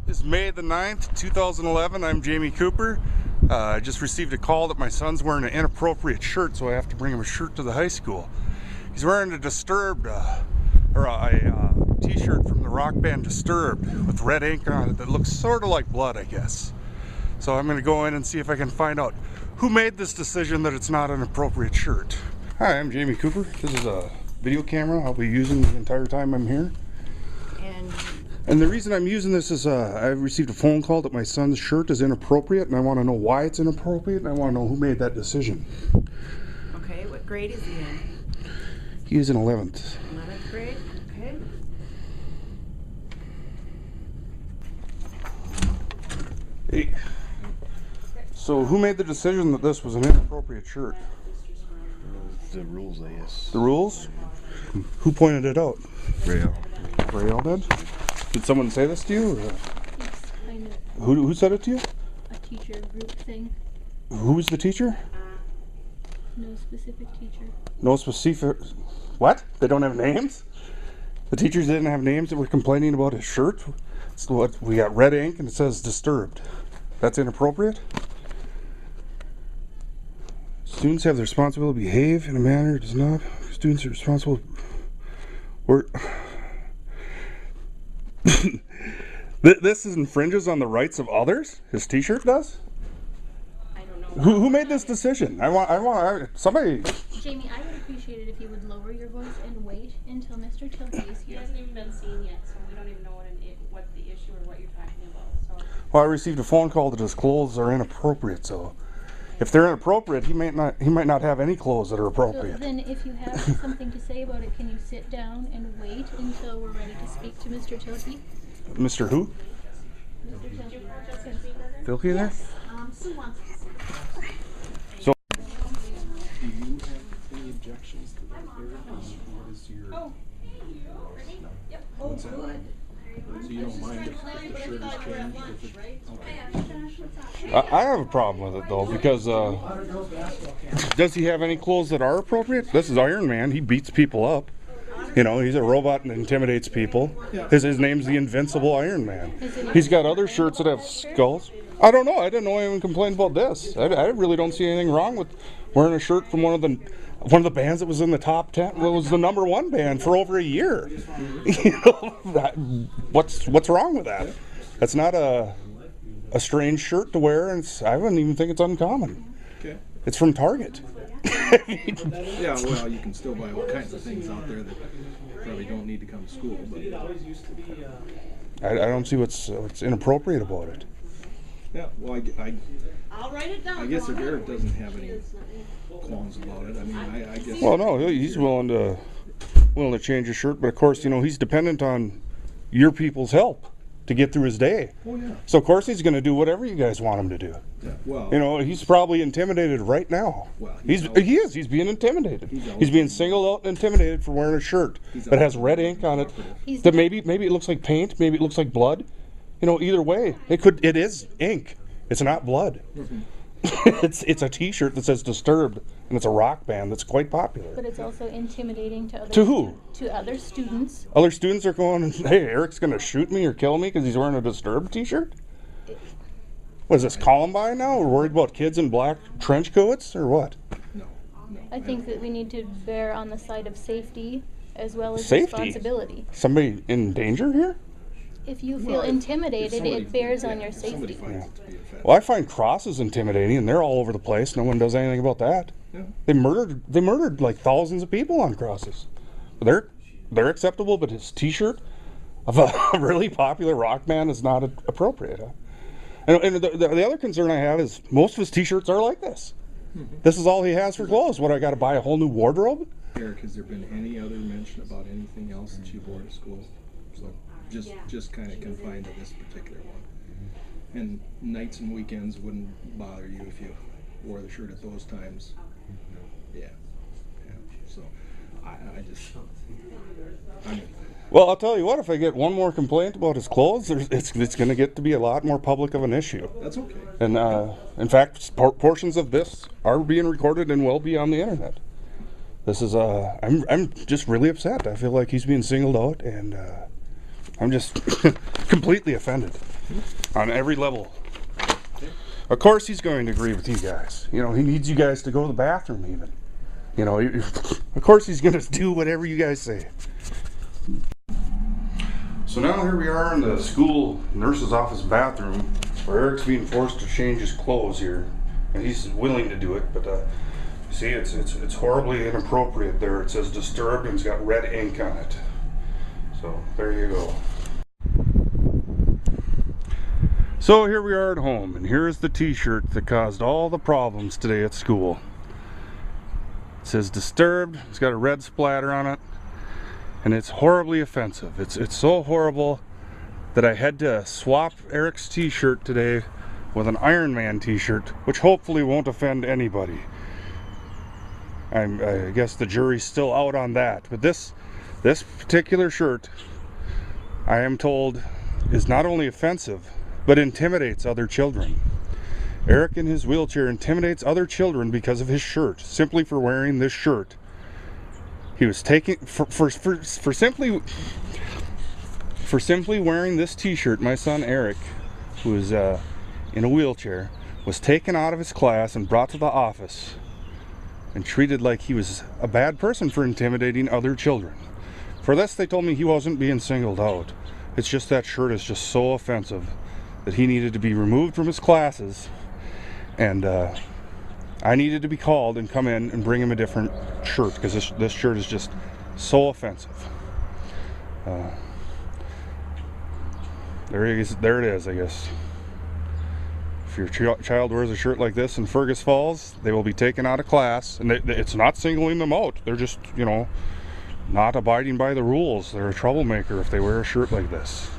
It's May the 9th, 2011. I'm Jamie Cooper. I just received a call that my son's wearing an inappropriate shirt, so I have to bring him a shirt to the high school. He's wearing a Disturbed, t-shirt from the rock band Disturbed with red ink on it that looks sort of like blood, I guess. So I'm going to go in and see if I can find out who made this decision that it's not an appropriate shirt. Hi, I'm Jamie Cooper. This is a video camera I'll be using the entire time I'm here. And the reason I'm using this is I received a phone call that my son's shirt is inappropriate, and I want to know why it's inappropriate, and I want to know who made that decision. Okay, what grade is he in? He is in 11th. 11th grade? Okay. Hey. So who made the decision that this was an inappropriate shirt? The rules, I guess. The rules? Who pointed it out? Rail. Rail did? Did someone say this to you? Or? It's kind of Who said it to you? a teacher group thing. Who was the teacher? No specific teacher. No specific. What? They don't have names? The teachers didn't have names that were complaining about his shirt? It's what we got, red ink, and it says Disturbed. That's inappropriate? Students have the responsibility to behave in a manner that does not. Students are responsible. This infringes on the rights of others? His t-shirt does? I don't know. Who made this decision? Somebody. Jamie, I would appreciate it if you would lower your voice and wait until Mr. Tilke is He here. hasn't even been seen yet, so we don't even know what the issue or what you're talking about. So. Well, I received a phone call that his clothes are inappropriate, so if they're inappropriate, he might not have any clothes that are So appropriate. then if you have something to say about it, can you sit down and wait until we're ready to speak to Mr. Tilke? Mr. Who? Mr. Tilke. Filky there? Sue wants to see. So Do you have any objections to that, Eric? What is your... Oh, yep. What's that? Good. So you don't mind if the shirt is changed? I have a problem with it though, because does he have any clothes that are appropriate? This is Iron Man. He beats people up. You know, he's a robot and intimidates people. His name's the Invincible Iron Man. He's got other shirts that have skulls. I don't know. I didn't know anyone complained about this. I really don't see anything wrong with wearing a shirt from one of the bands that was in the top 10. Well, it was the #1 band for over a year. You know, what's wrong with that? That's not a strange shirt to wear, and I wouldn't even think it's uncommon. Okay. It's from Target. Yeah, well, you can still buy all kinds of things out there that probably don't need to come to school, but... I don't see what's inappropriate about it. Yeah, well, I'll write it down. I guess if Eric doesn't have any qualms about it, I mean, I guess... Well, no, he's willing to change his shirt, but of course, you know, he's dependent on your people's help to get through his day. Oh, yeah. So of course he's going to do whatever you guys want him to do. Yeah, well... You know, he's probably intimidated right now. Well, He's being intimidated. He's Being singled out and intimidated for wearing a shirt that has red ink on it. That maybe it looks like paint, maybe it looks like blood. You know, either way, it is ink. It's not blood. Mm-hmm. It's a t-shirt that says Disturbed, and it's a rock band that's quite popular. But it's also intimidating to other To who? To other students. Other students are going, hey, Eric's going to shoot me or kill me because he's wearing a Disturbed t-shirt? What is this, Columbine now? We're worried about kids in black trench coats or what? No. I think that we need to bear on the side of safety as well as Safety? responsibility. Somebody in danger here? If you feel intimidated, it bears on your Somebody safety. finds it to be offensive. Well, I find crosses intimidating, and they're all over the place. No one does anything about that. Yeah. They murdered like thousands of people on crosses. They're acceptable, but his t-shirt of a really popular rock band is not appropriate. Huh? And the other concern I have is most of his t-shirts are like this. This is all he has for clothes. What, I got to buy a whole new wardrobe? Eric, has there been any other mention about anything else that you wore to school? So just kind of confined to this particular one. And nights and weekends wouldn't bother you if you wore the shirt at those times. Yeah. So I mean, Well, I'll tell you what, if I get one more complaint about his clothes, it's going to get to be a lot more public of an issue. that's okay. And in fact, portions of this are being recorded and will be on the internet. This is I'm just really upset. I feel like he's being singled out, and I'm just completely offended on every level. Of course he's going to agree with you guys. You know, he needs you guys to go to the bathroom even. You know, of course he's going to do whatever you guys say. So now here we are in the school nurse's office bathroom where Eric's being forced to change his clothes here. And he's willing to do it, but see, it's horribly inappropriate there. It says disturbed and it's got red ink on it. So there you go. So here we are at home, and here's the t-shirt that caused all the problems today at school. It says disturbed, it's got a red splatter on it, and it's horribly offensive. It's so horrible that I had to swap Eric's t-shirt today with an Iron Man t-shirt, which hopefully won't offend anybody. I guess the jury's still out on that, but this particular shirt, I am told, is not only offensive, but intimidates other children. Eric in his wheelchair intimidates other children because of his shirt, simply for wearing this shirt. He was taking for simply wearing this t-shirt. My son Eric, who is in a wheelchair, was taken out of his class and brought to the office and treated like he was a bad person for intimidating other children. For this, they told me he wasn't being singled out. It's just that shirt is just so offensive that he needed to be removed from his classes, and I needed to be called and come in and bring him a different shirt because this shirt is just so offensive. There it is, I guess. If your child wears a shirt like this in Fergus Falls, they will be taken out of class, and it's not singling them out. They're just, you know, not abiding by the rules. They're a troublemaker if they wear a shirt like this.